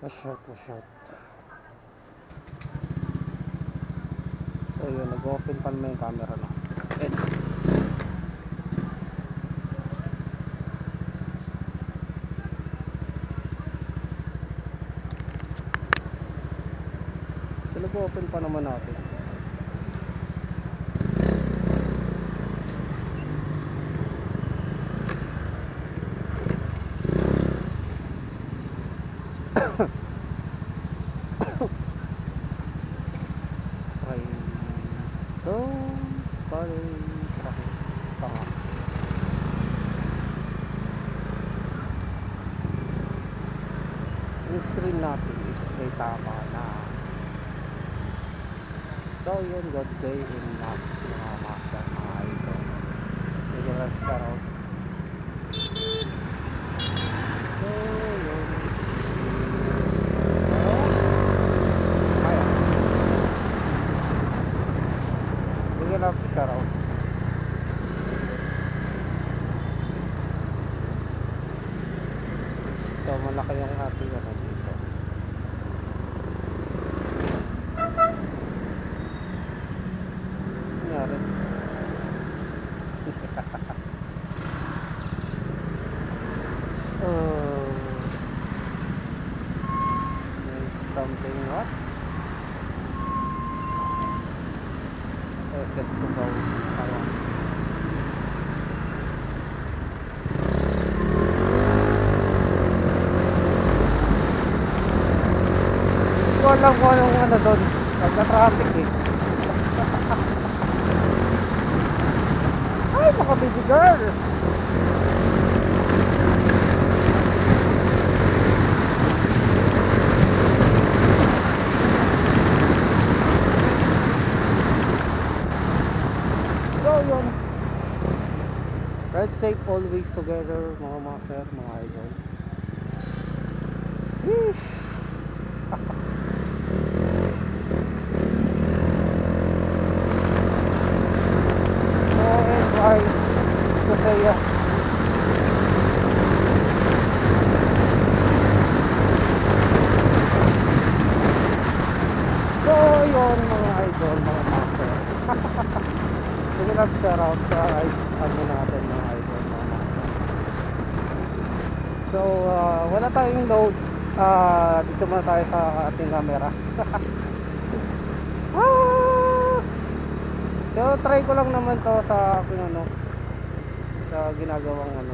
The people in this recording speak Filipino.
Ma-short. So yun, nag-open pa naman yung camera na. So nag-open pa naman natin. So tanga. Yung screen natin is may tama na. So yun, good day in mga master, mga idol. Regular shoutout. So yun, regular shoutout. So malaki yung ating ano dito. Nangyari. There's something what? SS to go. Hindi ko alam kung anong ano doon. Nagka-traffic eh. Ay, mga baby girl. So yun, ride safe always together mga master, mga idol. Sheesh. So enjoy to say so yun mga idol, mga master. Sige lang, shoutout sa ano natin mga idol, mga master. So wala tayong load. Dito muna tayo sa ating camera. So try ko lang naman to sa aking ano, sa ginagawang ano